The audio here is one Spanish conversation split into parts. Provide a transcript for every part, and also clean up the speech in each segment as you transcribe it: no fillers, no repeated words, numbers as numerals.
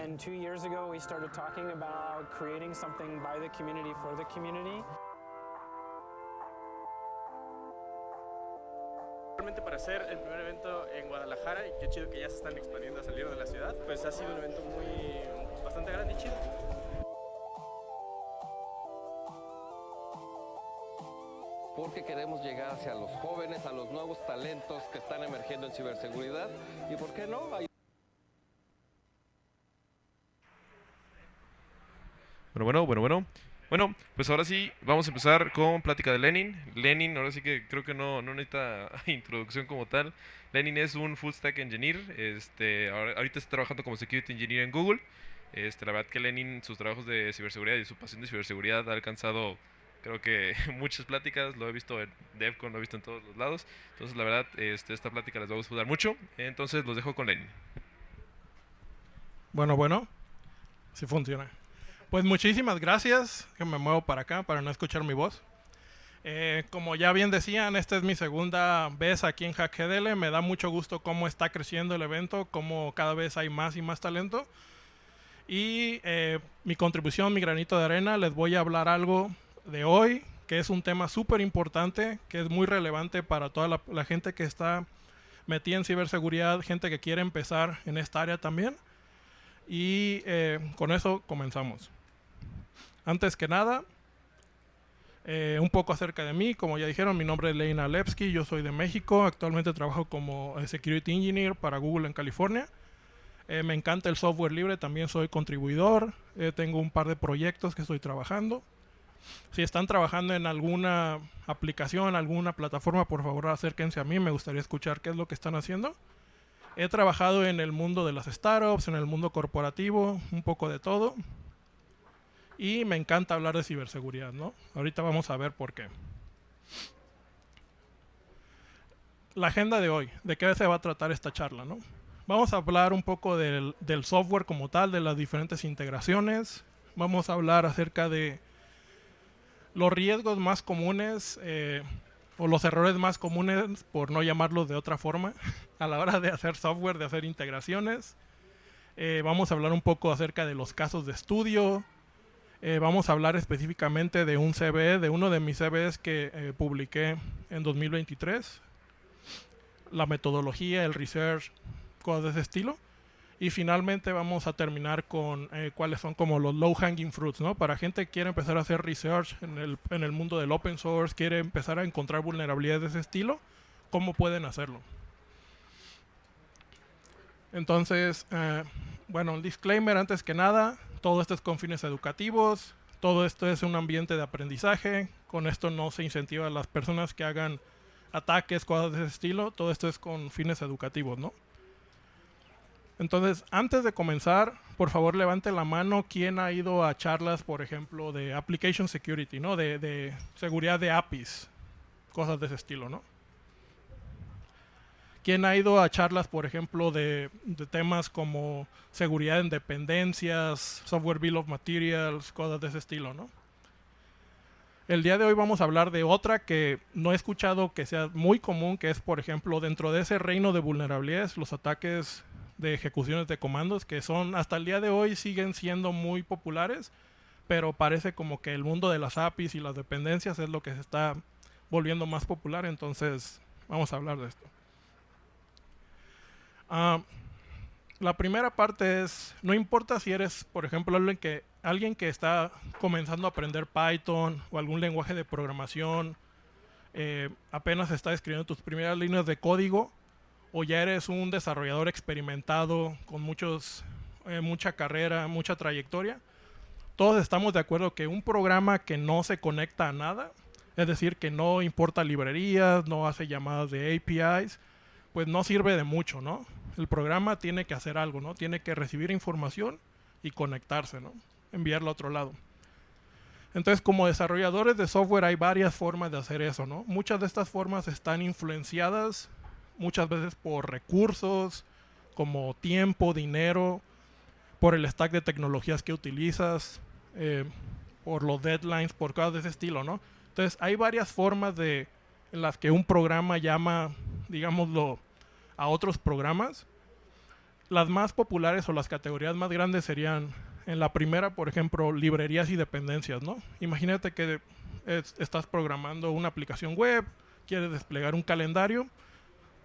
And 2 years ago, we started talking about creating something by the community for the community. Realmente para ser el primer evento en Guadalajara, y qué chido que ya se están expandiendo a salir de la ciudad, pues ha sido un evento bastante grande y chido. Porque queremos llegar hacia los jóvenes, a los nuevos talentos que están emergiendo en ciberseguridad, y ¿por qué no? Bueno, pues ahora sí, vamos a empezar con plática de Lenin. Lenin, ahora sí que creo que no necesita introducción como tal. Lenin es un full stack engineer, ahorita está trabajando como security engineer en Google. La verdad que Lenin, sus trabajos de ciberseguridad y su pasión de ciberseguridad ha alcanzado, creo que muchas pláticas, lo he visto en DevCon, lo he visto en todos los lados. Entonces la verdad, esta plática les va a gustar mucho. Entonces los dejo con Lenin. Bueno, sí funciona. Pues muchísimas gracias, que me muevo para acá para no escuchar mi voz. Como ya bien decían, esta es mi segunda vez aquí en HackGDL. Me da mucho gusto cómo está creciendo el evento, cómo cada vez hay más y más talento. Y mi contribución, mi granito de arena, les voy a hablar algo de hoy, que es un tema súper importante, que es muy relevante para toda la gente que está metida en ciberseguridad, gente que quiere empezar en esta área también. Y con eso comenzamos. Antes que nada, un poco acerca de mí. Como ya dijeron, mi nombre es Lenin Alevsky, yo soy de México. Actualmente trabajo como Security Engineer para Google en California. Me encanta el software libre, también soy contribuidor. Tengo un par de proyectos que estoy trabajando. Si están trabajando en alguna aplicación, alguna plataforma, por favor acérquense a mí, me gustaría escuchar qué es lo que están haciendo. He trabajado en el mundo de las startups, en el mundo corporativo, un poco de todo. Y me encanta hablar de ciberseguridad, ¿no? Ahorita vamos a ver por qué. La agenda de hoy, ¿de qué se va a tratar esta charla, no? Vamos a hablar un poco del software como tal, de las diferentes integraciones. Vamos a hablar acerca de los riesgos más comunes o los errores más comunes, por no llamarlos de otra forma, a la hora de hacer software, de hacer integraciones. Vamos a hablar un poco acerca de los casos de estudio. Vamos a hablar específicamente de un CVE, de uno de mis CVEs que publiqué en 2023. La metodología, el research, cosas de ese estilo. Y finalmente vamos a terminar con cuáles son como los low hanging fruits, ¿no? Para gente que quiere empezar a hacer research en el mundo del open source, quiere empezar a encontrar vulnerabilidades de ese estilo, ¿cómo pueden hacerlo? Entonces, bueno, un disclaimer antes que nada, todo esto es con fines educativos, todo esto es un ambiente de aprendizaje, con esto no se incentiva a las personas que hagan ataques, cosas de ese estilo, todo esto es con fines educativos, ¿no? Entonces, antes de comenzar, por favor levante la mano quién ha ido a charlas, por ejemplo, de Application Security, ¿no? De seguridad de APIs, cosas de ese estilo, ¿no? ¿Quién ha ido a charlas, por ejemplo, de temas como seguridad en dependencias, software bill of materials, cosas de ese estilo, ¿no? El día de hoy vamos a hablar de otra que no he escuchado que sea muy común, que es, por ejemplo, dentro de ese reino de vulnerabilidades, los ataques de ejecuciones de comandos, que son, hasta el día de hoy, siguen siendo muy populares, pero parece como que el mundo de las APIs y las dependencias es lo que se está volviendo más popular, entonces vamos a hablar de esto. La primera parte es, no importa si eres, por ejemplo, alguien que está comenzando a aprender Python o algún lenguaje de programación, apenas está escribiendo tus primeras líneas de código, o ya eres un desarrollador experimentado con mucha carrera, mucha trayectoria, todos estamos de acuerdo que un programa que no se conecta a nada, es decir, que no importa librerías, no hace llamadas de APIs, pues no sirve de mucho, ¿no? El programa tiene que hacer algo, ¿no? Tiene que recibir información y conectarse, ¿no? Enviarla a otro lado. Entonces, como desarrolladores de software hay varias formas de hacer eso, ¿no? Muchas de estas formas están influenciadas muchas veces por recursos, como tiempo, dinero, por el stack de tecnologías que utilizas, por los deadlines, por cosas de ese estilo, ¿no? Entonces, hay varias formas en las que un programa llama, digámoslo, a otros programas. Las más populares o las categorías más grandes serían, en la primera, por ejemplo, librerías y dependencias, ¿no? Imagínate que estás programando una aplicación web, quieres desplegar un calendario,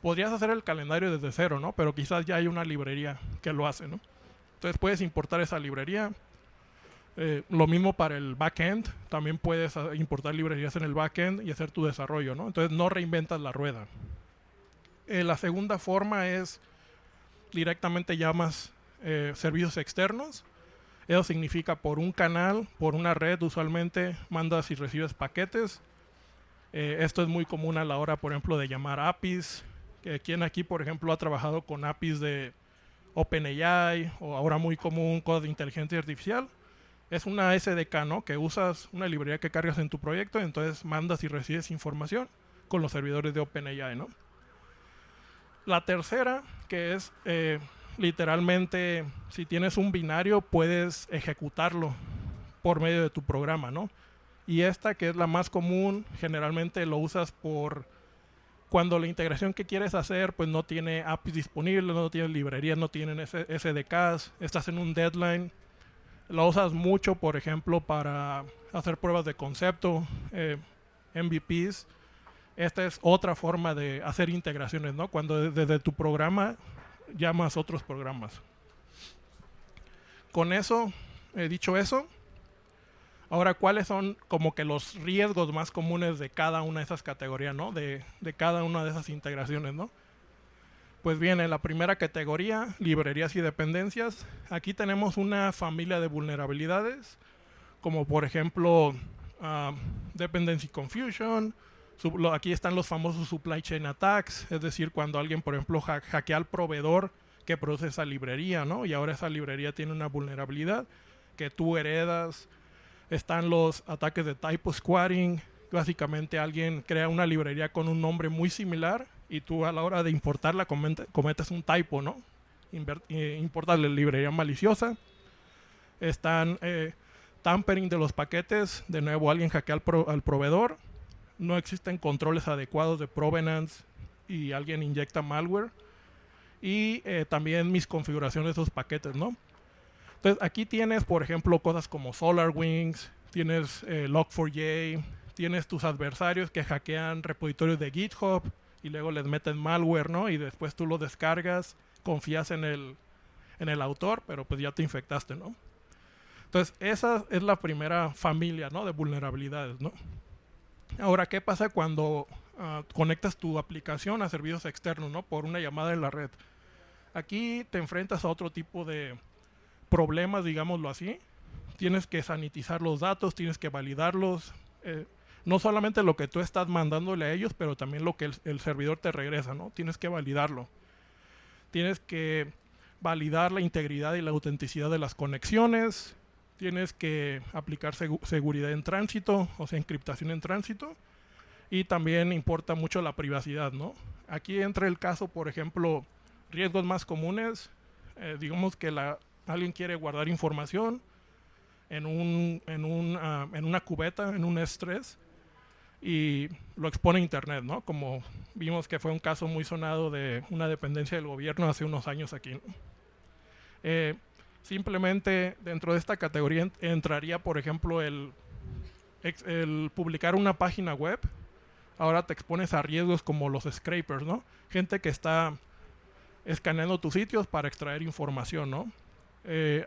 podrías hacer el calendario desde cero, ¿no? Pero quizás ya hay una librería que lo hace, ¿no? Entonces puedes importar esa librería. Lo mismo para el backend, también puedes importar librerías en el backend y hacer tu desarrollo, ¿no? Entonces no reinventas la rueda. La segunda forma es directamente llamas servicios externos. Eso significa por un canal, por una red, usualmente mandas y recibes paquetes. Esto es muy común a la hora, por ejemplo, de llamar APIs. ¿Quién aquí, por ejemplo, ha trabajado con APIs de OpenAI o ahora muy común cosas de inteligencia artificial? Es una SDK, ¿no? Que usas una librería que cargas en tu proyecto, entonces mandas y recibes información con los servidores de OpenAI, ¿no? La tercera, que es literalmente, si tienes un binario, puedes ejecutarlo por medio de tu programa, ¿no? Y esta, que es la más común, generalmente lo usas por cuando la integración que quieres hacer pues no tiene APIs disponibles, no tiene librerías, no tienen SDKs, estás en un deadline. Lo usas mucho, por ejemplo, para hacer pruebas de concepto, MVPs. Esta es otra forma de hacer integraciones, ¿no? Cuando desde tu programa llamas otros programas. Con eso, dicho eso, ahora, ¿cuáles son como que los riesgos más comunes de cada una de esas categorías, ¿no? De cada una de esas integraciones, ¿no? Pues bien, en la primera categoría, librerías y dependencias, aquí tenemos una familia de vulnerabilidades, como por ejemplo, dependency confusion. Aquí están los famosos supply chain attacks, es decir, cuando alguien, por ejemplo, hackea al proveedor que produce esa librería, ¿no? Y ahora esa librería tiene una vulnerabilidad que tú heredas. Están los ataques de typo squatting. Básicamente alguien crea una librería con un nombre muy similar y tú a la hora de importarla cometes un typo, ¿no? Importas la librería maliciosa. Están tampering de los paquetes. De nuevo, alguien hackea al proveedor. No existen controles adecuados de provenance y alguien inyecta malware. Y también misconfiguración de esos paquetes, ¿no? Entonces aquí tienes, por ejemplo, cosas como SolarWinds, tienes Log4j, tienes tus adversarios que hackean repositorios de GitHub y luego les meten malware, ¿no? Y después tú lo descargas, confías en el autor, pero pues ya te infectaste, ¿no? Entonces esa es la primera familia, ¿no? De vulnerabilidades, ¿no? Ahora, ¿qué pasa cuando conectas tu aplicación a servicios externos, ¿no? Por una llamada en la red. Aquí te enfrentas a otro tipo de problemas, digámoslo así. Tienes que sanitizar los datos, tienes que validarlos. No solamente lo que tú estás mandándole a ellos, pero también lo que el servidor te regresa, ¿no? Tienes que validarlo. Tienes que validar la integridad y la autenticidad de las conexiones. Tienes que aplicar seguridad en tránsito, o sea, encriptación en tránsito. Y también importa mucho la privacidad, ¿no? Aquí entra el caso, por ejemplo, riesgos más comunes. Digamos que alguien quiere guardar información en una cubeta, en un S3, y lo expone a internet, ¿no? Como vimos que fue un caso muy sonado de una dependencia del gobierno hace unos años aquí, ¿no? Simplemente dentro de esta categoría entraría, por ejemplo, el publicar una página web. Ahora te expones a riesgos como los scrapers, ¿no? Gente que está escaneando tus sitios para extraer información, ¿no?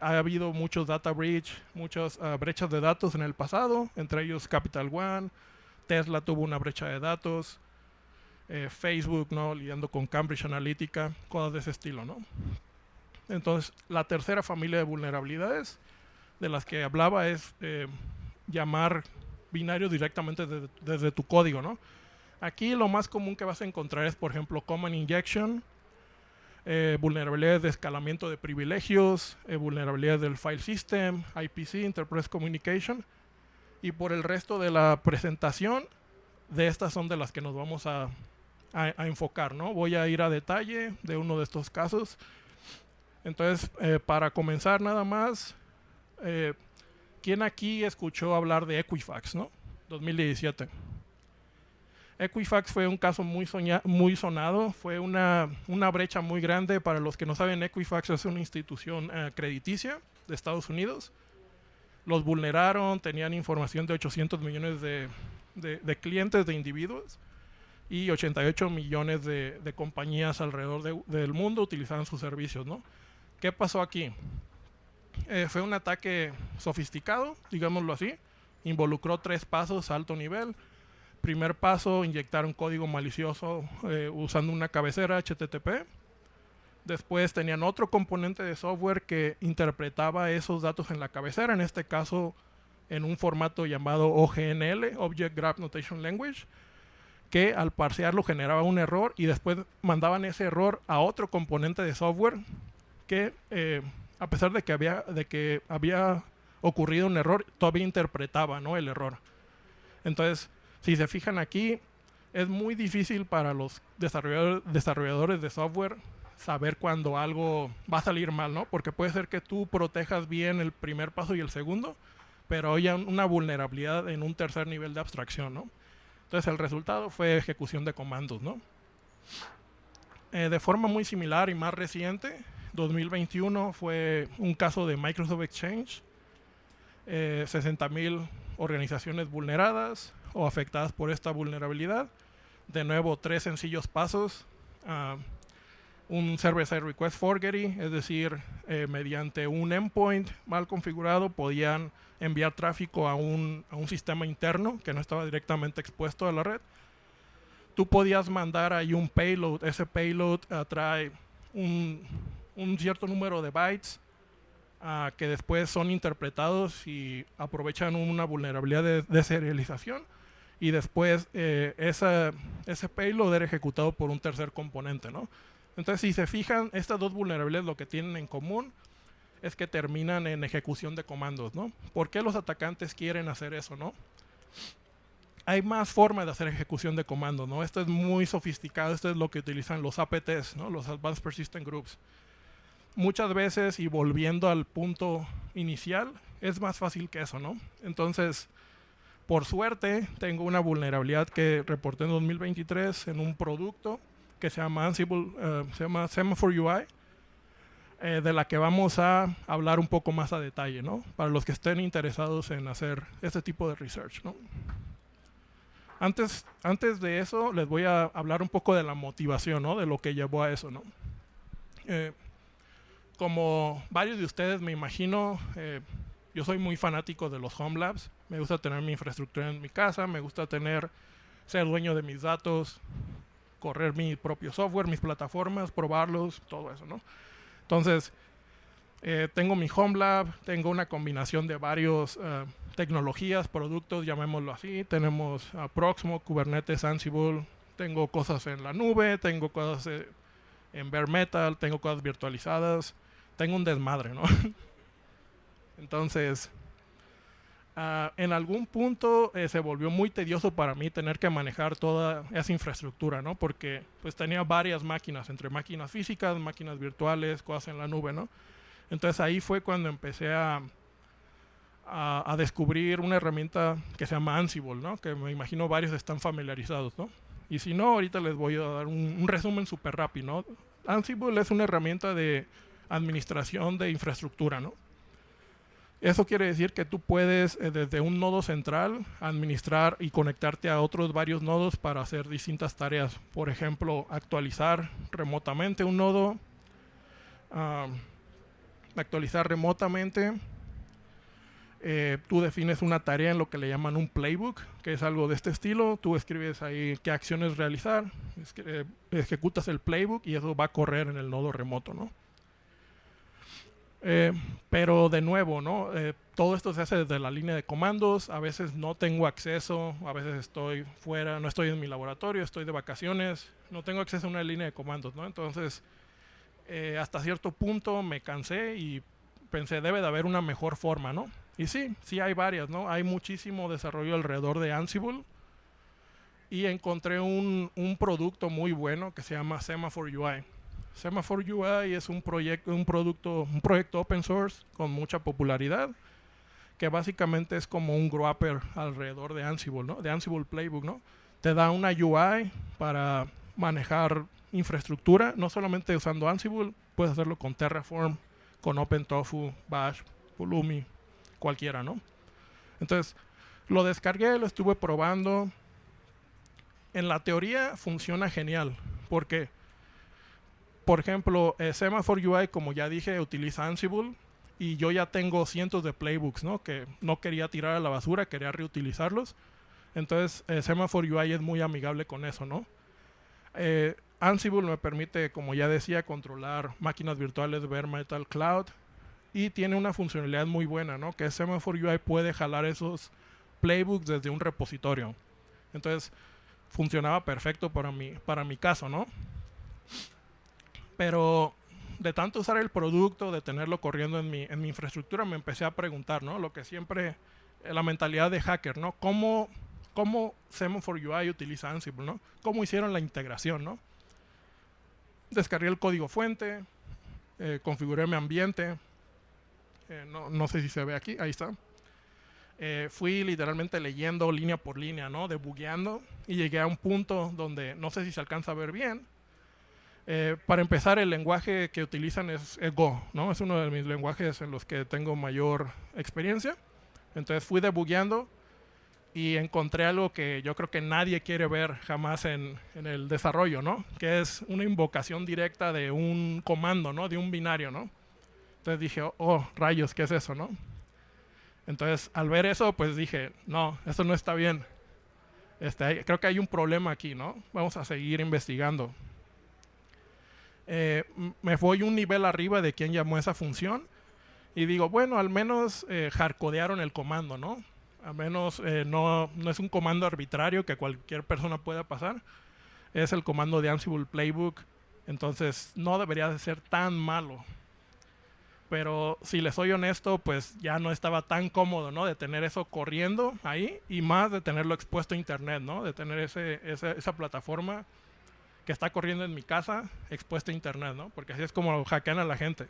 Ha habido muchos data breach, muchas brechas de datos en el pasado, entre ellos Capital One, Tesla tuvo una brecha de datos, Facebook, ¿no? Lidiando con Cambridge Analytica, cosas de ese estilo, ¿no? Entonces, la tercera familia de vulnerabilidades de las que hablaba es llamar binarios directamente desde tu código, ¿no? Aquí lo más común que vas a encontrar es, por ejemplo, Command Injection, vulnerabilidades de escalamiento de privilegios, vulnerabilidades del file system, IPC, Enterprise Communication. Y por el resto de la presentación, de estas son de las que nos vamos a enfocar, ¿no? Voy a ir a detalle de uno de estos casos. Entonces, para comenzar nada más, ¿quién aquí escuchó hablar de Equifax, ¿no? 2017. Equifax fue un caso muy sonado, fue una brecha muy grande. Para los que no saben, Equifax es una institución crediticia de Estados Unidos. Los vulneraron, tenían información de 800 millones de clientes, de individuos, y 88 millones de compañías alrededor del mundo utilizaban sus servicios, ¿no? ¿Qué pasó aquí? Fue un ataque sofisticado, digámoslo así. Involucró 3 pasos a alto nivel. Primer paso, inyectar un código malicioso usando una cabecera HTTP. Después tenían otro componente de software que interpretaba esos datos en la cabecera, en este caso en un formato llamado OGNL, Object Graph Notation Language, que al parsearlo generaba un error y después mandaban ese error a otro componente de software que, a pesar de que había ocurrido un error, todavía interpretaba, ¿no?, el error. Entonces, si se fijan aquí, es muy difícil para los desarrolladores de software saber cuando algo va a salir mal, ¿no? Porque puede ser que tú protejas bien el primer paso y el segundo, pero haya una vulnerabilidad en un tercer nivel de abstracción, ¿no? Entonces el resultado fue ejecución de comandos, ¿no? De forma muy similar y más reciente, 2021 fue un caso de Microsoft Exchange. 60,000 organizaciones vulneradas o afectadas por esta vulnerabilidad. De nuevo, 3 sencillos pasos. Un server-side request forgery, es decir, mediante un endpoint mal configurado podían enviar tráfico a un sistema interno que no estaba directamente expuesto a la red. Tú podías mandar ahí un payload. Ese payload trae un cierto número de bytes que después son interpretados y aprovechan una vulnerabilidad de serialización, y después ese payload era ejecutado por un tercer componente, ¿no? Entonces, si se fijan, estas dos vulnerabilidades lo que tienen en común es que terminan en ejecución de comandos, ¿no? ¿Por qué los atacantes quieren hacer eso, no? Hay más formas de hacer ejecución de comandos, ¿no? Esto es muy sofisticado, esto es lo que utilizan los APTs, ¿no? Los Advanced Persistent Groups. Muchas veces, y volviendo al punto inicial, es más fácil que eso, ¿no? Entonces, por suerte, tengo una vulnerabilidad que reporté en 2023 en un producto que se llama Ansible, se llama Semaphore UI, de la que vamos a hablar un poco más a detalle, ¿no? Para los que estén interesados en hacer este tipo de research, ¿no? Antes de eso, les voy a hablar un poco de la motivación, ¿no? De lo que llevó a eso, ¿no? Como varios de ustedes, me imagino, yo soy muy fanático de los home labs. Me gusta tener mi infraestructura en mi casa, me gusta ser dueño de mis datos, correr mi propio software, mis plataformas, probarlos, todo eso, ¿no? Entonces, tengo mi home lab, tengo una combinación de varios tecnologías, productos, llamémoslo así. Tenemos Proxmox, Kubernetes, Ansible, tengo cosas en la nube, tengo cosas en bare metal, tengo cosas virtualizadas, tengo un desmadre, ¿no? Entonces, en algún punto se volvió muy tedioso para mí tener que manejar toda esa infraestructura, ¿no? Porque pues tenía varias máquinas, entre máquinas físicas, máquinas virtuales, cosas en la nube, ¿no? Entonces ahí fue cuando empecé a descubrir una herramienta que se llama Ansible, ¿no? Que me imagino varios están familiarizados, ¿no? Y si no, ahorita les voy a dar un resumen súper rápido, ¿no? Ansible es una herramienta de administración de infraestructura, ¿no? Eso quiere decir que tú puedes, desde un nodo central, administrar y conectarte a otros varios nodos para hacer distintas tareas. Por ejemplo, actualizar remotamente un nodo, tú defines una tarea en lo que le llaman un playbook, que es algo de este estilo. Tú escribes ahí qué acciones realizar, ejecutas el playbook y eso va a correr en el nodo remoto, ¿no? Pero de nuevo, ¿no? Todo esto se hace desde la línea de comandos. A veces no tengo acceso, a veces estoy fuera, no estoy en mi laboratorio, estoy de vacaciones, no tengo acceso a una línea de comandos, ¿no? Entonces, hasta cierto punto me cansé y pensé, debe de haber una mejor forma, ¿no? Y sí hay varias, ¿no? Hay muchísimo desarrollo alrededor de Ansible y encontré un producto muy bueno que se llama Semaphore UI. Semaphore UI es un proyecto open source con mucha popularidad, que básicamente es como un wrapper alrededor de Ansible, ¿no? De Ansible Playbook, ¿no? te da una UI para manejar infraestructura, no solamente usando Ansible, puedes hacerlo con Terraform, con OpenTofu, Bash, Pulumi, cualquiera, ¿no? Entonces, lo descargué, lo estuve probando. En la teoría funciona genial, porque, por ejemplo, Semaphore UI, como ya dije, utiliza Ansible, y yo ya tengo cientos de playbooks, ¿no? Que no quería tirar a la basura, quería reutilizarlos. Entonces, Semaphore UI es muy amigable con eso, ¿no? Ansible me permite, como ya decía, controlar máquinas virtuales de Bare Metal Cloud, y tiene una funcionalidad muy buena, ¿no? Que Semaphore UI puede jalar esos playbooks desde un repositorio. Entonces, funcionaba perfecto para mi caso, ¿no? Pero de tanto usar el producto, de tenerlo corriendo en mi infraestructura, me empecé a preguntar, ¿no? Lo que siempre, la mentalidad de hacker, ¿no? ¿Cómo Semaphore UI utiliza Ansible, ¿no? ¿Cómo hicieron la integración, ¿no? Descargué el código fuente, configuré mi ambiente, no sé si se ve aquí, ahí está. Fui literalmente leyendo línea por línea, ¿no? Debugueando, y llegué a un punto donde no sé si se alcanza a ver bien. Para empezar, el lenguaje que utilizan es Go, ¿no? Es uno de mis lenguajes en los que tengo mayor experiencia. Entonces fui debugueando y encontré algo que yo creo que nadie quiere ver jamás en el desarrollo, ¿no? Que es una invocación directa de un comando, ¿no? De un binario, ¿no? Entonces dije, oh, rayos, ¿qué es eso, no? Entonces, al ver eso, pues dije, no, eso no está bien. Creo que hay un problema aquí, ¿no? Vamos a seguir investigando. Me voy un nivel arriba de quien llamó esa función y digo, bueno, al menos hardcodearon el comando, ¿no? Al menos no es un comando arbitrario que cualquier persona pueda pasar. Es el comando de Ansible Playbook, entonces no debería de ser tan malo. Pero si les soy honesto, pues ya no estaba tan cómodo, ¿no? De tener eso corriendo ahí, y más de tenerlo expuesto a internet, ¿no? De tener esa plataforma que está corriendo en mi casa expuesta a internet, ¿no? Porque así es como hackean a la gente.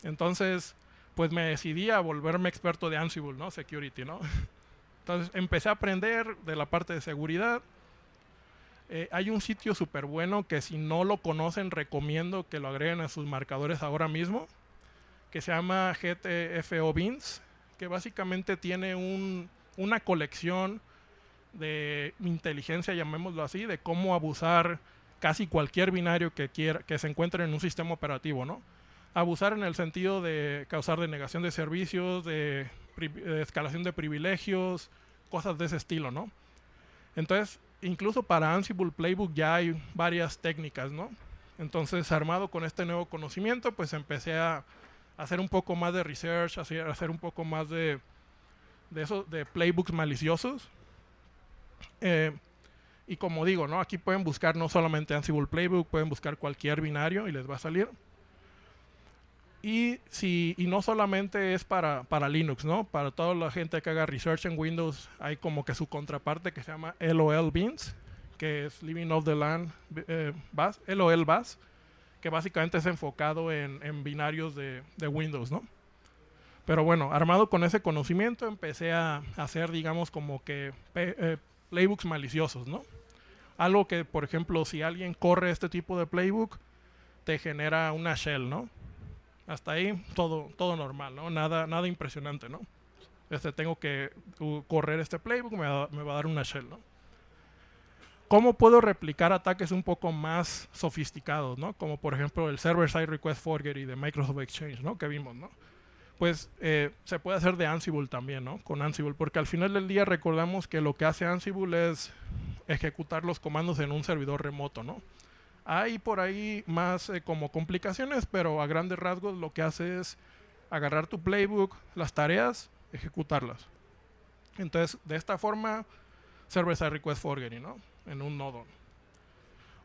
Entonces, pues me decidí a volverme experto de Ansible, ¿no? Security, ¿no? Entonces empecé a aprender de la parte de seguridad. Hay un sitio súper bueno que si no lo conocen recomiendo que lo agreguen a sus marcadores ahora mismo, que se llama GTFO Beans, que básicamente tiene una colección de inteligencia, llamémoslo así, de cómo abusar casi cualquier binario que se encuentre en un sistema operativo, ¿no? Abusar en el sentido de causar denegación de servicios, de escalación de privilegios, cosas de ese estilo, ¿no? Entonces, incluso para Ansible Playbook ya hay varias técnicas, ¿no? Entonces, armado con este nuevo conocimiento, pues empecé a hacer un poco más de research, hacer un poco más de playbooks maliciosos. Y como digo, ¿no? Aquí pueden buscar no solamente Ansible Playbook, pueden buscar cualquier binario y les va a salir. Y no solamente es para Linux, ¿no? Para toda la gente que haga research en Windows hay como que su contraparte que se llama LOL Beans, que es Living Off the Land Bash, LOL Bash, que básicamente es enfocado en binarios de Windows, ¿no? Pero bueno, armado con ese conocimiento empecé a hacer, digamos, como que playbooks maliciosos, ¿no? Algo que, por ejemplo, si alguien corre este tipo de playbook, te genera una shell, ¿no? Hasta ahí todo normal, ¿no? Nada impresionante, ¿no? Tengo que correr este playbook, me va a dar una shell, ¿no? ¿Cómo puedo replicar ataques un poco más sofisticados, ¿no? Como por ejemplo el Server-Side Request Forgery de Microsoft Exchange, ¿no? Que vimos, ¿no? Pues se puede hacer de Ansible también, ¿no? Con Ansible, porque al final del día recordamos que lo que hace Ansible es ejecutar los comandos en un servidor remoto, ¿no? Hay por ahí más como complicaciones, pero a grandes rasgos lo que hace es agarrar tu playbook, las tareas, ejecutarlas. Entonces, de esta forma, Server-Side Request Forgery, ¿no? En un nodo.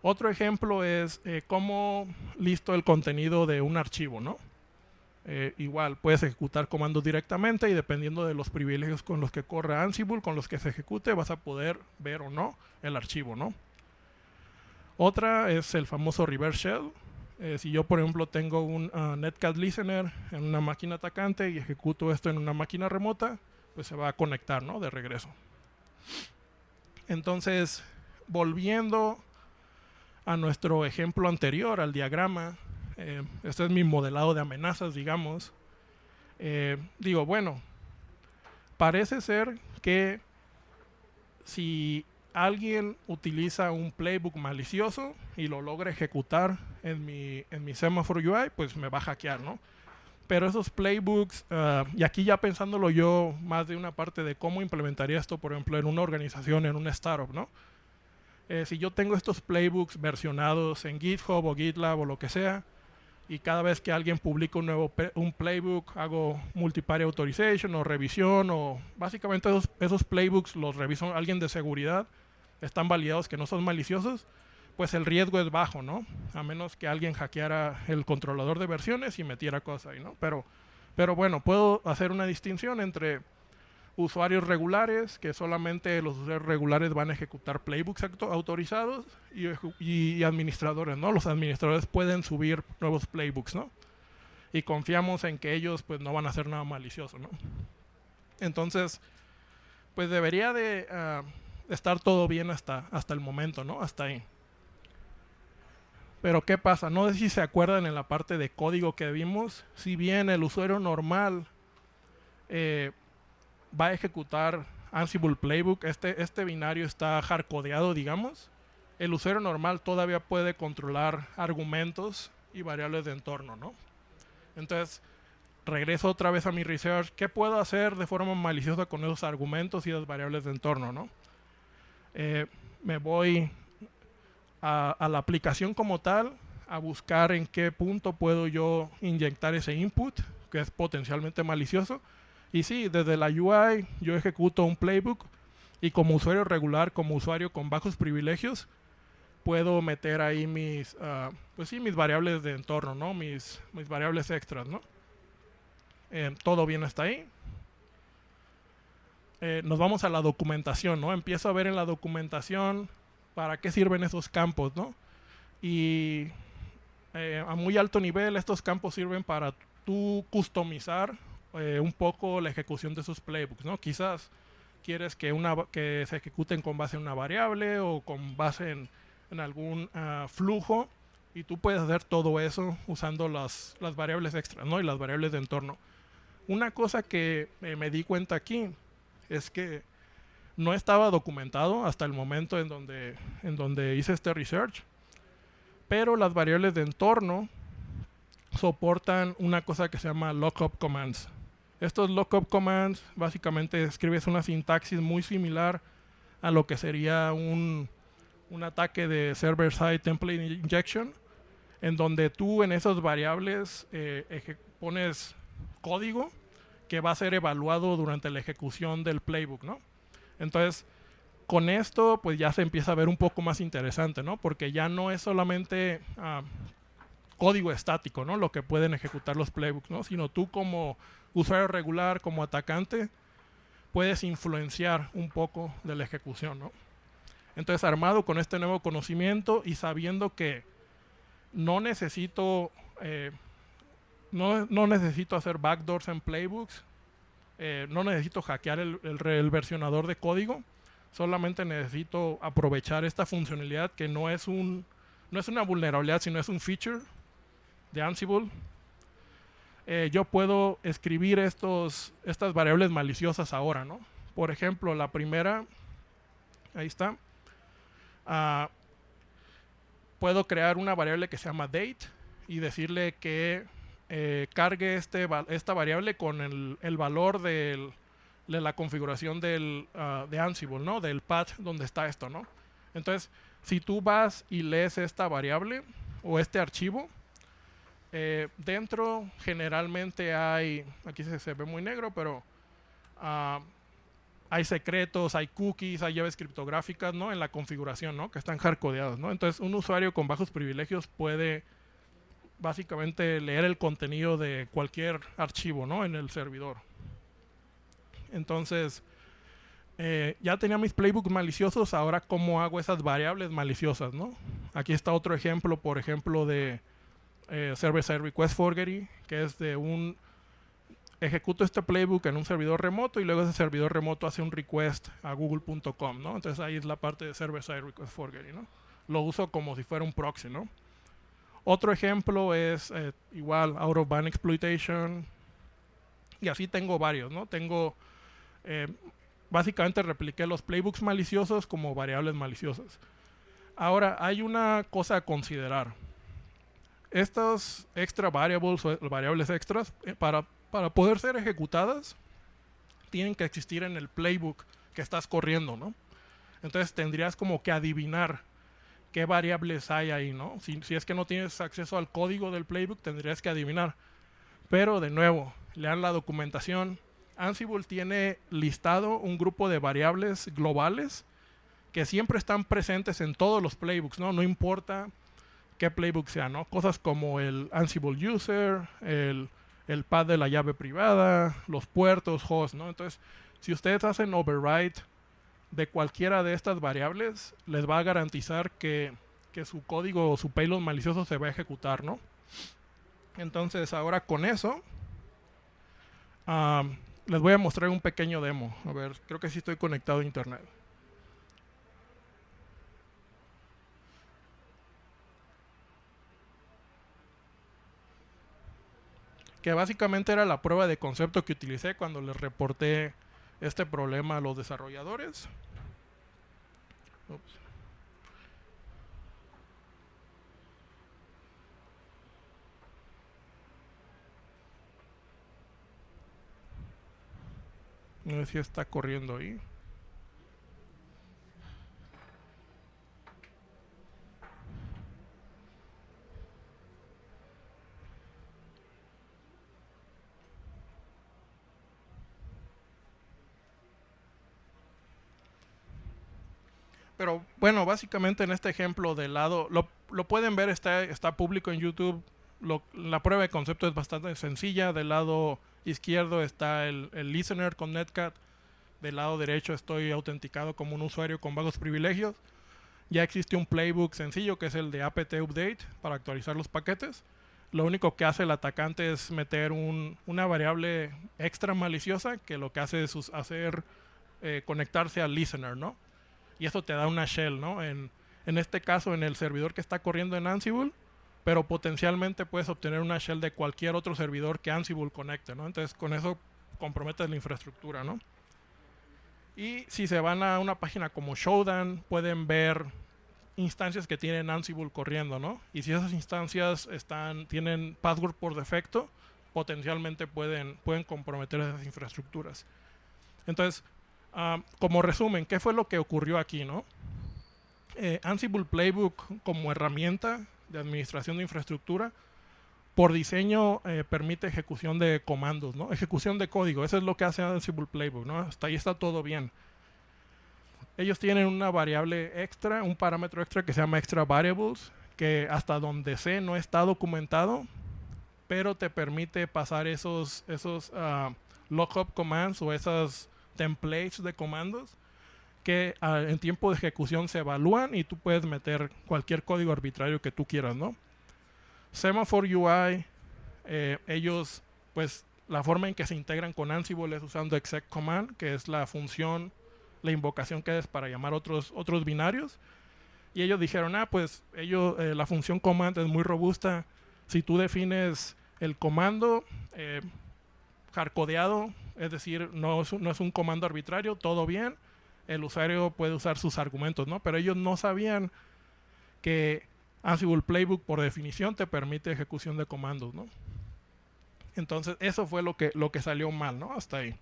Otro ejemplo es cómo listo el contenido de un archivo, ¿no? Igual, puedes ejecutar comandos directamente y dependiendo de los privilegios con los que corre Ansible, con los que se ejecute, vas a poder ver o no el archivo, ¿no? Otra es el famoso reverse shell. Si yo, por ejemplo, tengo un netcat listener en una máquina atacante y ejecuto esto en una máquina remota, pues se va a conectar, ¿no? De regreso. Entonces, volviendo a nuestro ejemplo anterior, al diagrama, este es mi modelado de amenazas, digamos. Digo, bueno, parece ser que si alguien utiliza un playbook malicioso y lo logra ejecutar en mi Semaphore UI, pues me va a hackear, ¿no? Pero esos playbooks, y aquí ya pensándolo yo más de una parte de cómo implementaría esto, por ejemplo, en una organización, en una startup, ¿no? Si yo tengo estos playbooks versionados en GitHub o GitLab o lo que sea, y cada vez que alguien publica un playbook, hago multi-party authorization o revisión, o básicamente esos playbooks los reviso alguien de seguridad, están validados que no son maliciosos, pues el riesgo es bajo, ¿no? A menos que alguien hackeara el controlador de versiones y metiera cosas ahí, ¿no? Pero bueno, puedo hacer una distinción entre usuarios regulares, que solamente los usuarios regulares van a ejecutar playbooks autorizados, y administradores, ¿no? Los administradores pueden subir nuevos playbooks, ¿no? Y confiamos en que ellos pues no van a hacer nada malicioso, ¿no? Entonces, pues debería de estar todo bien hasta el momento, ¿no? Hasta ahí. Pero ¿qué pasa? No sé si se acuerdan en la parte de código que vimos, si bien el usuario normal va a ejecutar Ansible Playbook, este binario está hardcodeado, digamos, el usuario normal todavía puede controlar argumentos y variables de entorno, ¿no? Entonces, regreso otra vez a mi research. ¿Qué puedo hacer de forma maliciosa con esos argumentos y las variables de entorno, ¿no? Me voy a la aplicación como tal, a buscar en qué punto puedo yo inyectar ese input, que es potencialmente malicioso. Y sí, desde la UI yo ejecuto un playbook y como usuario regular, como usuario con bajos privilegios, puedo meter ahí mis variables de entorno, ¿no? Mis variables extras, ¿no? Todo bien hasta ahí. Nos vamos a la documentación, ¿no? Empiezo a ver en la documentación para qué sirven esos campos, ¿no? Y a muy alto nivel estos campos sirven para tú customizar un poco la ejecución de esos playbooks, ¿no? Quizás quieres que se ejecuten con base en una variable o con base en algún flujo, y tú puedes hacer todo eso usando las variables extras, ¿no? Y las variables de entorno. Una cosa que me di cuenta aquí es que no estaba documentado hasta el momento en donde hice este research, pero las variables de entorno soportan una cosa que se llama lookup commands. Estos lookup commands básicamente escribes una sintaxis muy similar a lo que sería un ataque de server-side template injection, en donde tú en esas variables pones código que va a ser evaluado durante la ejecución del playbook, ¿no? Entonces, con esto pues ya se empieza a ver un poco más interesante, ¿no? Porque ya no es solamente código estático, ¿no? Lo que pueden ejecutar los playbooks, ¿no? Sino tú como usuario regular, como atacante, puedes influenciar un poco de la ejecución, ¿no? Entonces, armado con este nuevo conocimiento y sabiendo que no necesito hacer backdoors en playbooks, no necesito hackear el versionador de código, solamente necesito aprovechar esta funcionalidad que no es una vulnerabilidad, sino es un feature de Ansible. Yo puedo escribir estas variables maliciosas ahora, ¿no? Por ejemplo, la primera, ahí está. Puedo crear una variable que se llama date y decirle que cargue esta variable con el valor de la configuración de Ansible, ¿no? Del path donde está esto, ¿no? Entonces, si tú vas y lees esta variable o este archivo, dentro generalmente hay, aquí se ve muy negro, pero hay secretos, hay cookies, hay llaves criptográficas, ¿no? En la configuración, ¿no? Que están hardcodeadas, ¿no? Entonces, un usuario con bajos privilegios puede básicamente leer el contenido de cualquier archivo, ¿no? En el servidor. Entonces, ya tenía mis playbooks maliciosos, ahora ¿cómo hago esas variables maliciosas, ¿no? Aquí está otro ejemplo, por ejemplo, de server-side request forgery, que es de ejecuto este playbook en un servidor remoto y luego ese servidor remoto hace un request a google.com, ¿no? Entonces ahí es la parte de server-side request forgetting, ¿no? Lo uso como si fuera un proxy, ¿no? Otro ejemplo es igual out of band exploitation, y así tengo varios, ¿no? Tengo, básicamente repliqué los playbooks maliciosos como variables maliciosas. Ahora, hay una cosa a considerar. Estas extra variables o variables extras, para poder ser ejecutadas, tienen que existir en el playbook que estás corriendo, ¿no? Entonces tendrías como que adivinar qué variables hay ahí, ¿no? Si es que no tienes acceso al código del playbook, tendrías que adivinar. Pero de nuevo, lean la documentación. Ansible tiene listado un grupo de variables globales que siempre están presentes en todos los playbooks, ¿no? No importa qué playbook sea, ¿no? Cosas como el Ansible user, el path de la llave privada, los puertos, host, ¿no? Entonces, si ustedes hacen override de cualquiera de estas variables, les va a garantizar que su código o su payload malicioso se va a ejecutar, ¿no? Entonces, ahora con eso, les voy a mostrar un pequeño demo. A ver, creo que sí estoy conectado a internet. Que básicamente era la prueba de concepto que utilicé cuando les reporté este problema a los desarrolladores. Ups. No sé si está corriendo ahí. Pero bueno, básicamente en este ejemplo del lado, lo pueden ver, está público en YouTube. La prueba de concepto es bastante sencilla. Del lado izquierdo está el listener con Netcat. Del lado derecho estoy autenticado como un usuario con vagos privilegios. Ya existe un playbook sencillo que es el de apt update para actualizar los paquetes. Lo único que hace el atacante es meter una variable extra maliciosa que lo que hace es conectarse al listener, ¿no? Y eso te da una shell, ¿no? En este caso, en el servidor que está corriendo en Ansible, pero potencialmente puedes obtener una shell de cualquier otro servidor que Ansible conecte, ¿no? Entonces, con eso comprometes la infraestructura, ¿no? Y si se van a una página como Shodan, pueden ver instancias que tienen Ansible corriendo, ¿no? Y si esas instancias tienen password por defecto, potencialmente pueden comprometer esas infraestructuras. Entonces, como resumen, ¿qué fue lo que ocurrió aquí, no? Ansible Playbook como herramienta de administración de infraestructura, por diseño permite ejecución de comandos, ¿no? Ejecución de código, eso es lo que hace Ansible Playbook, ¿no? Hasta ahí está todo bien. Ellos tienen una variable extra, un parámetro extra que se llama extra variables, que hasta donde sé no está documentado, pero te permite pasar esos lookup commands o esas templates de comandos que en tiempo de ejecución se evalúan y tú puedes meter cualquier código arbitrario que tú quieras, ¿no? Semaphore UI, ellos, pues, la forma en que se integran con Ansible es usando exec command, que es la función, la invocación que es para llamar otros binarios. Y ellos dijeron, pues, la función command es muy robusta. Si tú defines el comando hardcodeado, es decir, no es un comando arbitrario, todo bien, el usuario puede usar sus argumentos, ¿no? Pero ellos no sabían que Ansible Playbook por definición te permite ejecución de comandos, ¿no? Entonces eso fue lo que salió mal, ¿no? Hasta ahí.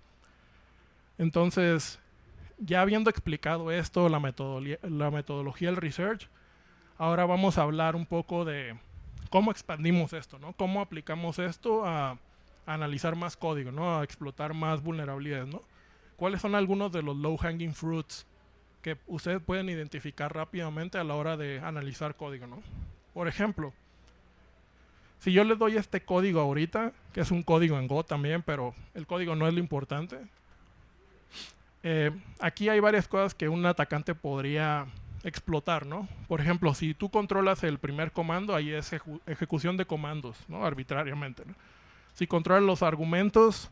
Entonces, ya habiendo explicado esto, la metodología del research, ahora vamos a hablar un poco de cómo expandimos esto, ¿no? Cómo aplicamos esto a analizar más código, ¿no? A explotar más vulnerabilidades, ¿no? ¿Cuáles son algunos de los low-hanging fruits que ustedes pueden identificar rápidamente a la hora de analizar código, ¿no? Por ejemplo, si yo les doy este código ahorita, que es un código en Go también, pero el código no es lo importante. Aquí hay varias cosas que un atacante podría explotar, ¿no? Por ejemplo, si tú controlas el primer comando, ahí es ejecución de comandos, ¿no? Arbitrariamente, ¿no? Si controlas los argumentos,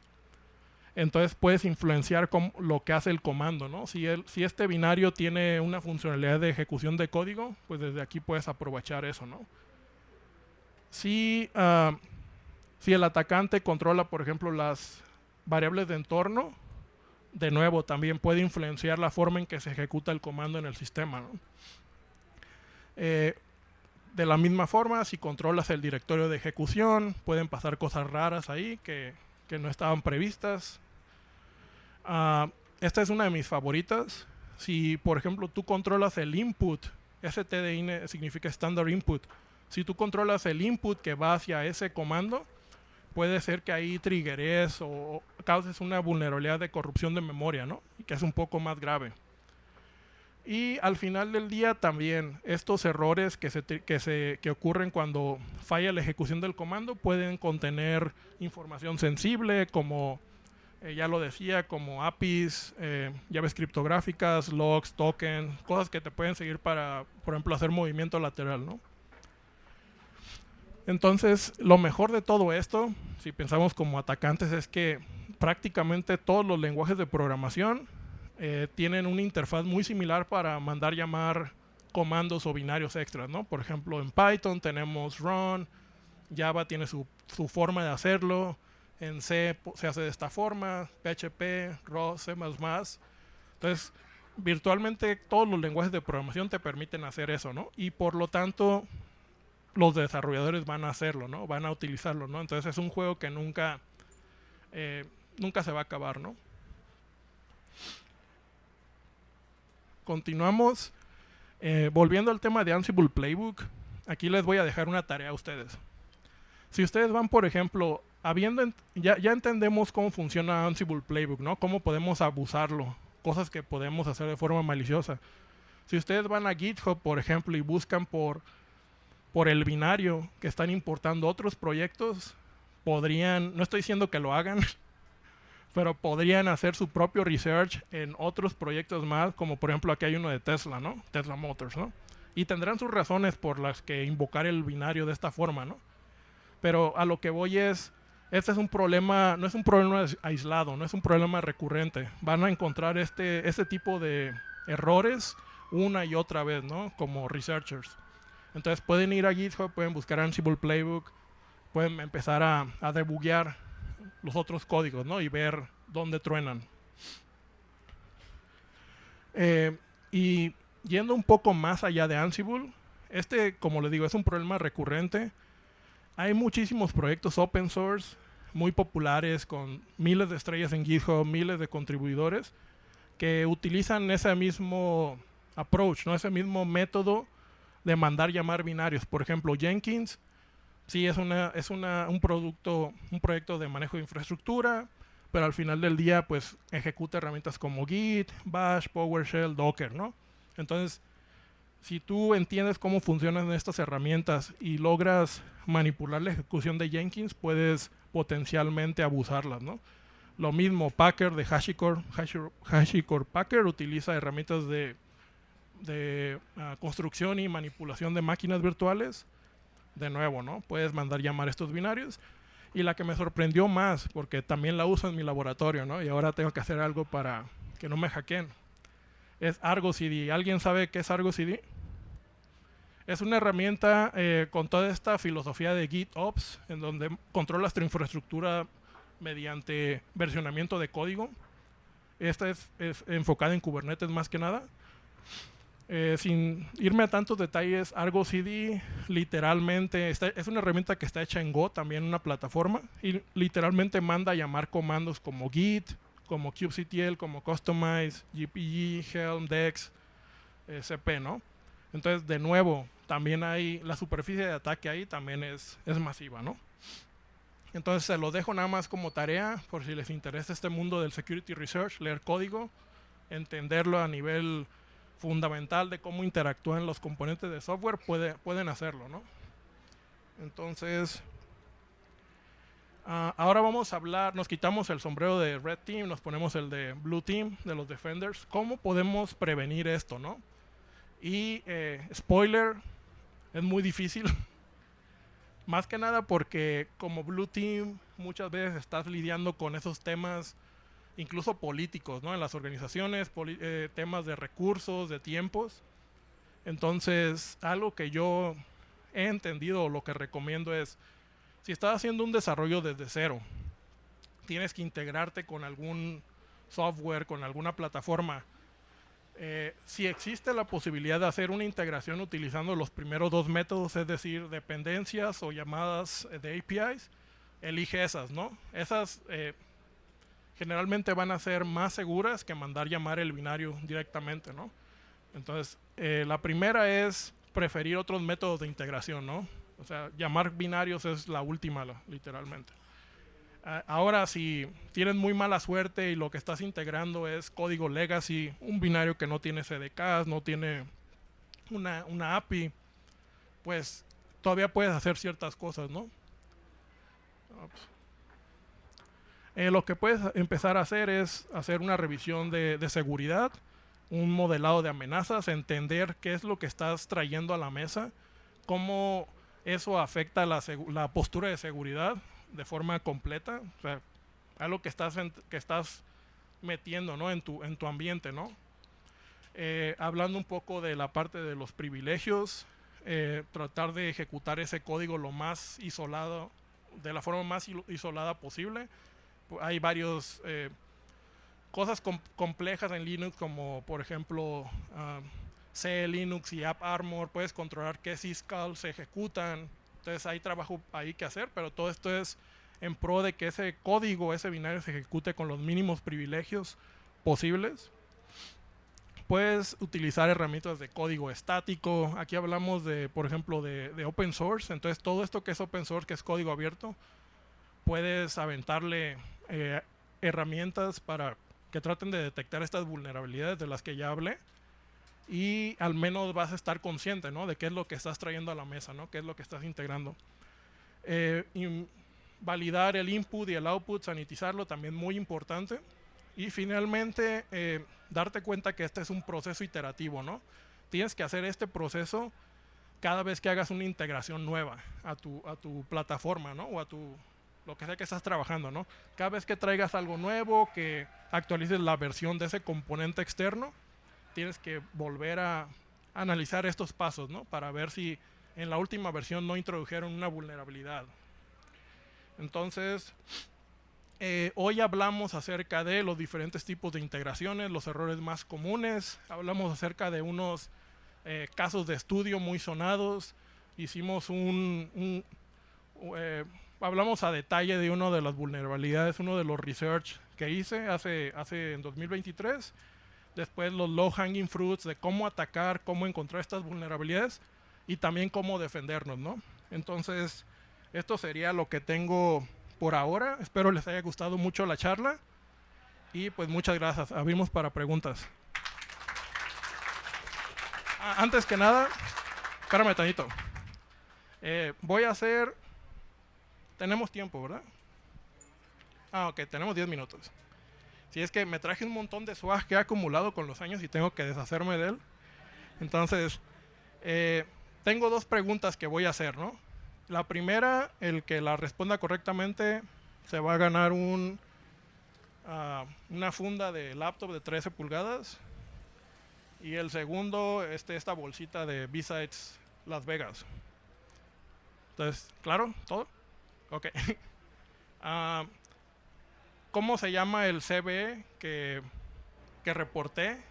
Entonces puedes influenciar lo que hace el comando, ¿no? Si este binario tiene una funcionalidad de ejecución de código, pues desde aquí puedes aprovechar eso, ¿no? Si el atacante controla, por ejemplo, las variables de entorno, de nuevo, también puede influenciar la forma en que se ejecuta el comando en el sistema, ¿no? De la misma forma, si controlas el directorio de ejecución, pueden pasar cosas raras ahí que no estaban previstas. Esta es una de mis favoritas. Si, por ejemplo, tú controlas el input, stdin significa standard input. Si tú controlas el input que va hacia ese comando, puede ser que ahí triggeres o causes una vulnerabilidad de corrupción de memoria, ¿no? Que es un poco más grave. Y al final del día también estos errores que ocurren cuando falla la ejecución del comando pueden contener información sensible como, ya lo decía, como APIs, llaves criptográficas, logs, tokens, cosas que te pueden seguir para, por ejemplo, hacer movimiento lateral, ¿no? Entonces, lo mejor de todo esto, si pensamos como atacantes, es que prácticamente todos los lenguajes de programación tienen una interfaz muy similar para mandar llamar comandos o binarios extras, ¿no? Por ejemplo, en Python tenemos run, Java tiene su forma de hacerlo, en C se hace de esta forma, PHP, Rust, C++. Entonces, virtualmente todos los lenguajes de programación te permiten hacer eso, ¿no? Y por lo tanto, los desarrolladores van a hacerlo, ¿no? Van a utilizarlo, ¿no? Entonces es un juego que nunca se va a acabar, ¿no? Continuamos. Volviendo al tema de Ansible Playbook, aquí les voy a dejar una tarea a ustedes. Si ustedes van, por ejemplo, ya entendemos cómo funciona Ansible Playbook, ¿no? Cómo podemos abusarlo, cosas que podemos hacer de forma maliciosa. Si ustedes van a GitHub, por ejemplo, y buscan por el binario que están importando otros proyectos, podrían, no estoy diciendo que lo hagan, pero podrían hacer su propio research en otros proyectos más, como por ejemplo aquí hay uno de Tesla, ¿no? Tesla Motors, ¿no? Y tendrán sus razones por las que invocar el binario de esta forma, ¿no? Pero a lo que voy es, este es un problema, no es un problema aislado, no es un problema recurrente. Van a encontrar este tipo de errores una y otra vez, ¿no? Como researchers. Entonces pueden ir a GitHub, pueden buscar Ansible Playbook, pueden empezar a debuguear los otros códigos, ¿no? Y ver dónde truenan. Y yendo un poco más allá de Ansible, como les digo, es un problema recurrente. Hay muchísimos proyectos open source muy populares con miles de estrellas en GitHub, miles de contribuidores que utilizan ese mismo approach, ¿no? Ese mismo método de mandar llamar binarios. Por ejemplo, Jenkins sí es un proyecto de manejo de infraestructura, pero al final del día pues ejecuta herramientas como Git, Bash, PowerShell, Docker, ¿no? Entonces, si tú entiendes cómo funcionan estas herramientas y logras manipular la ejecución de Jenkins, puedes potencialmente abusarlas, ¿no? Lo mismo, Packer de HashiCorp Packer utiliza herramientas de construcción y manipulación de máquinas virtuales. De nuevo, ¿no? Puedes mandar llamar estos binarios. Y la que me sorprendió más, porque también la uso en mi laboratorio, ¿no? Y ahora tengo que hacer algo para que no me hackeen, es Argo CD. ¿Alguien sabe qué es Argo CD? Es una herramienta con toda esta filosofía de GitOps, en donde controlas tu infraestructura mediante versionamiento de código. Esta es enfocada en Kubernetes más que nada. Sin irme a tantos detalles, Argo CD literalmente es una herramienta que está hecha en Go, también una plataforma, y literalmente manda a llamar comandos como Git, como kubectl, como Customize, GPG, Helm, Dex, CP, ¿no? Entonces, de nuevo, también hay la superficie de ataque ahí también es masiva, ¿no? Entonces, se lo dejo nada más como tarea, por si les interesa este mundo del security research, leer código, entenderlo a nivel fundamental de cómo interactúan los componentes de software, pueden hacerlo, ¿no? Entonces, ahora vamos a hablar, nos quitamos el sombrero de Red Team, nos ponemos el de Blue Team, de los Defenders. ¿Cómo podemos prevenir esto, no? Y, spoiler, es muy difícil. Más que nada porque como Blue Team muchas veces estás lidiando con esos temas incluso políticos, ¿no? En las organizaciones, temas de recursos, de tiempos. Entonces, algo que yo he entendido, o lo que recomiendo es, si estás haciendo un desarrollo desde cero, tienes que integrarte con algún software, con alguna plataforma. Si existe la posibilidad de hacer una integración utilizando los primeros dos métodos, es decir, dependencias o llamadas de APIs, elige esas, ¿no? Esas generalmente van a ser más seguras que mandar llamar el binario directamente, ¿no? Entonces, la primera es preferir otros métodos de integración, ¿no? O sea, llamar binarios es la última, literalmente. Ahora, si tienes muy mala suerte y lo que estás integrando es código legacy, un binario que no tiene CDKs, no tiene una API, pues todavía puedes hacer ciertas cosas, ¿no? Lo que puedes empezar a hacer es hacer una revisión de seguridad, un modelado de amenazas, entender qué es lo que estás trayendo a la mesa, cómo eso afecta la postura de seguridad de forma completa, o sea, algo que estás metiendo, ¿no? en tu ambiente, ¿no? Hablando un poco de la parte de los privilegios, tratar de ejecutar ese código lo más isolado, de la forma más isolada posible. Hay varios cosas complejas en Linux, como por ejemplo C Linux y AppArmor. Puedes controlar qué syscall se ejecutan. Entonces hay trabajo ahí que hacer, pero todo esto es en pro de que ese código, ese binario se ejecute con los mínimos privilegios posibles. Puedes utilizar herramientas de código estático. Aquí hablamos de, por ejemplo, de open source. Entonces todo esto que es open source, que es código abierto, puedes aventarle herramientas para que traten de detectar estas vulnerabilidades de las que ya hablé, y al menos vas a estar consciente, ¿no? De qué es lo que estás trayendo a la mesa, ¿no? Qué es lo que estás integrando. Validar el input y el output, sanitizarlo, también muy importante. Y finalmente, darte cuenta que este es un proceso iterativo, ¿no? Tienes que hacer este proceso cada vez que hagas una integración nueva a tu plataforma, ¿no? O a lo que sea que estás trabajando, ¿no? Cada vez que traigas algo nuevo, que actualices la versión de ese componente externo, tienes que volver a analizar estos pasos, ¿no? Para ver si en la última versión no introdujeron una vulnerabilidad. Entonces, hoy hablamos acerca de los diferentes tipos de integraciones, los errores más comunes. Hablamos acerca de unos casos de estudio muy sonados. Hicimos hablamos a detalle de una de las vulnerabilidades, uno de los research que hice hace en 2023. Después los low hanging fruits de cómo atacar, cómo encontrar estas vulnerabilidades y también cómo defendernos, ¿no? Entonces, esto sería lo que tengo por ahora. Espero les haya gustado mucho la charla y pues muchas gracias. Abrimos para preguntas. Antes que nada, espérame tantito. Voy a hacer... Tenemos tiempo, ¿verdad? Ok, tenemos 10 minutos. Si es que me traje un montón de swag que he acumulado con los años y tengo que deshacerme de él. Entonces, tengo dos preguntas que voy a hacer, ¿no? La primera, el que la responda correctamente se va a ganar una funda de laptop de 13 pulgadas. Y el segundo, esta bolsita de B-Sides Las Vegas. Entonces, ¿claro? ¿Todo? Ok. ¿Cómo se llama el CVE que reporté?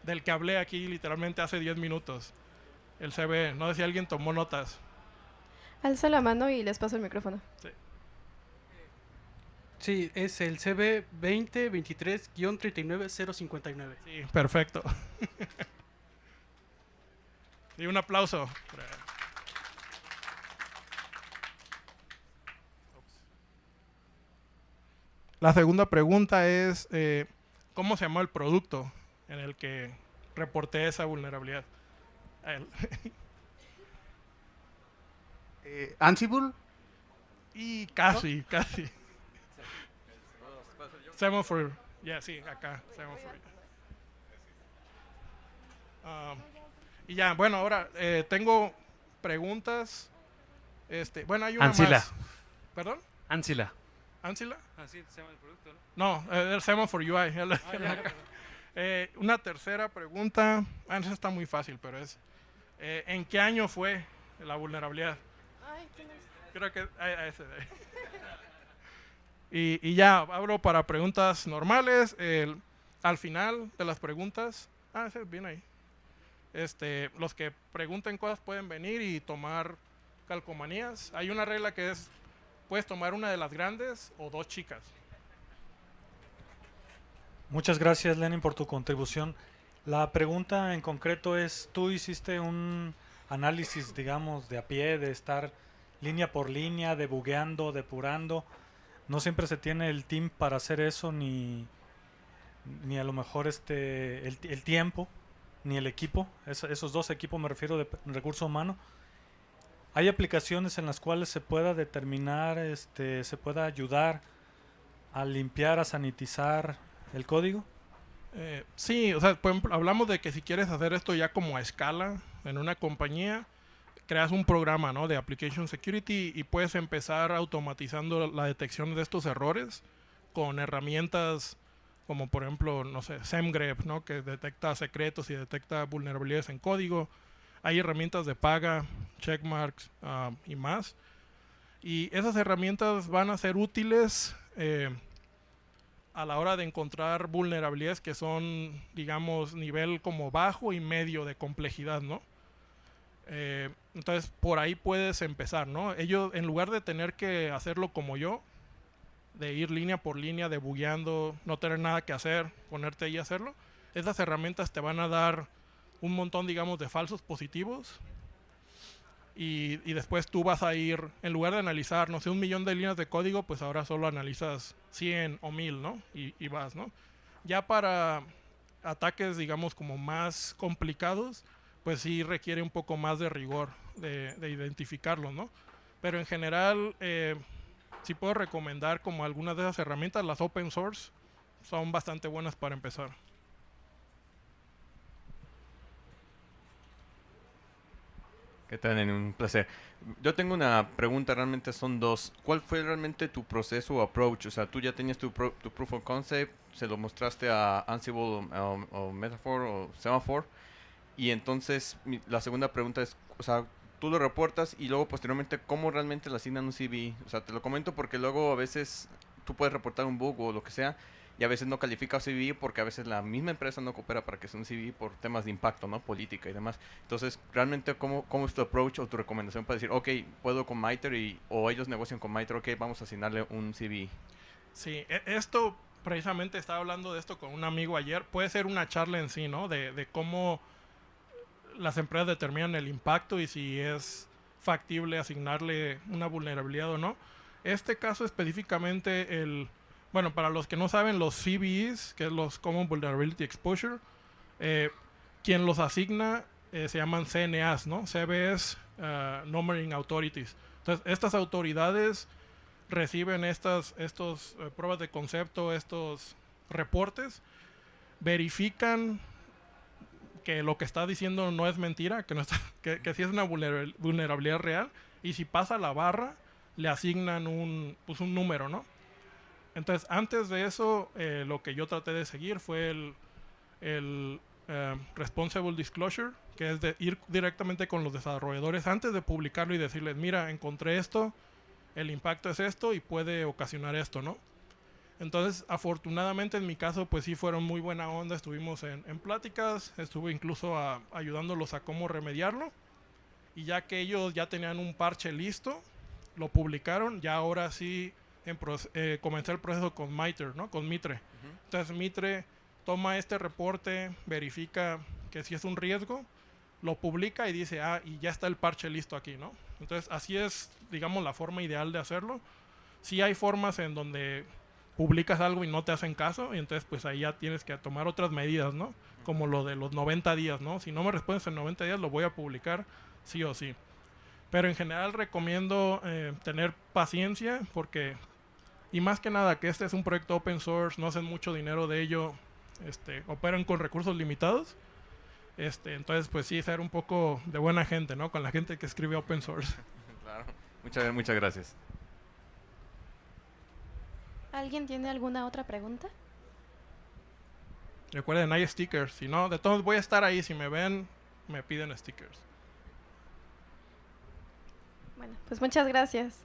Del que hablé aquí literalmente hace 10 minutos. El CVE. No sé si alguien tomó notas. Alza la mano y les paso el micrófono. Sí. Sí, es el CB 2023-39059. Sí, perfecto. Y un aplauso. La segunda pregunta es, ¿cómo se llamó el producto en el que reporté esa vulnerabilidad? Ansible. Y casi, ¿no? Casi. Semaphore. Ya, sí, acá. Semaphore. Y ya, bueno, ahora tengo preguntas. Bueno, hay una Ancila. más. ¿Perdón? Ancila. ¿Ancilla? Así se llama el producto, ¿no? No, el Semaphore UI. Una tercera pregunta. Esa está muy fácil, pero es... ¿en qué año fue la vulnerabilidad? Ay, ¿quién es? Creo que ese de ahí. Y ya, abro para preguntas normales. Al final de las preguntas... ese viene ahí. Los que pregunten cosas pueden venir y tomar calcomanías. Hay una regla que es... Puedes tomar una de las grandes o 2 chicas. Muchas gracias, Lenin, por tu contribución. La pregunta en concreto es, tú hiciste un análisis, digamos, de a pie, de estar línea por línea, debugueando, depurando. No siempre se tiene el team para hacer eso, ni a lo mejor el tiempo, ni el equipo. Esos dos equipos me refiero de recurso humano. ¿Hay aplicaciones en las cuales se pueda determinar, se pueda ayudar a limpiar, a sanitizar el código? Sí, o sea, por ejemplo, hablamos de que si quieres hacer esto ya como a escala en una compañía, creas un programa, ¿no?, de Application Security y puedes empezar automatizando la detección de estos errores con herramientas como por ejemplo, no sé, SEMGREP, ¿no?, que detecta secretos y detecta vulnerabilidades en código. Hay herramientas de paga, checkmarks y más. Y esas herramientas van a ser útiles a la hora de encontrar vulnerabilidades que son, digamos, nivel como bajo y medio de complejidad, ¿no? Entonces, por ahí puedes empezar, ¿no? Ellos, en lugar de tener que hacerlo como yo, de ir línea por línea, debugueando, no tener nada que hacer, ponerte ahí a hacerlo, esas herramientas te van a dar un montón, digamos, de falsos positivos y después tú vas a ir, en lugar de analizar, no sé, 1.000.000 de líneas de código, pues ahora solo analizas 100 o 1.000, ¿no? Y vas, ¿no? Ya para ataques, digamos, como más complicados, pues sí requiere un poco más de rigor de identificarlos, ¿no? Pero en general, sí puedo recomendar como algunas de esas herramientas, las open source, son bastante buenas para empezar. ¿Qué tal? Un placer. Yo tengo una pregunta, realmente son dos. ¿Cuál fue realmente tu proceso o approach? O sea, tú ya tenías tu proof of concept, se lo mostraste a Ansible o Metaphor o Semaphore, y entonces la segunda pregunta es, o sea, tú lo reportas y luego posteriormente, ¿cómo realmente le asignan un CVE? O sea, te lo comento porque luego a veces tú puedes reportar un bug o lo que sea, y a veces no califica CVE porque a veces la misma empresa no coopera para que sea un CVE por temas de impacto, ¿no? Política y demás. Entonces, realmente, ¿cómo es tu approach o tu recomendación para decir, ok, puedo con MITRE o ellos negocian con MITRE, ok, vamos a asignarle un CVE? Sí, esto, precisamente estaba hablando de esto con un amigo ayer. Puede ser una charla en sí, ¿no? De cómo las empresas determinan el impacto y si es factible asignarle una vulnerabilidad o no. Este caso específicamente, bueno, para los que no saben, los CVEs, que es los Common Vulnerability Exposure, quien los asigna se llaman CNAs, ¿no? CVEs, Numbering Authorities. Entonces, estas autoridades reciben estos pruebas de concepto, estos reportes, verifican que lo que está diciendo no es mentira, que, no está, que sí es una vulnerabilidad real, y si pasa la barra, le asignan un número, ¿no? Entonces, antes de eso, lo que yo traté de seguir fue el Responsible Disclosure, que es de ir directamente con los desarrolladores antes de publicarlo y decirles, mira, encontré esto, el impacto es esto y puede ocasionar esto, ¿no? Entonces, afortunadamente en mi caso, pues sí fueron muy buena onda, estuvimos en pláticas, estuve incluso ayudándolos a cómo remediarlo, y ya que ellos ya tenían un parche listo, lo publicaron, ya ahora sí comencé el proceso con MITRE, ¿no? Con MITRE. Entonces MITRE toma este reporte, verifica que si es un riesgo, lo publica y dice, y ya está el parche listo aquí, ¿no? Entonces así es, digamos, la forma ideal de hacerlo. Sí hay formas en donde publicas algo y no te hacen caso, y entonces pues ahí ya tienes que tomar otras medidas, ¿no? Como lo de los 90 días, ¿no? Si no me respondes en 90 días, lo voy a publicar sí o sí. Pero en general recomiendo tener paciencia porque, y más que nada que este es un proyecto open source, no hacen mucho dinero de ello, operan con recursos limitados. Entonces pues sí, ser un poco de buena gente, ¿no? Con la gente que escribe open source. Claro, muchas gracias. ¿Alguien tiene alguna otra pregunta? Recuerden, hay stickers. Si no, de todos voy a estar ahí. Si me ven, me piden stickers. Bueno, pues muchas gracias.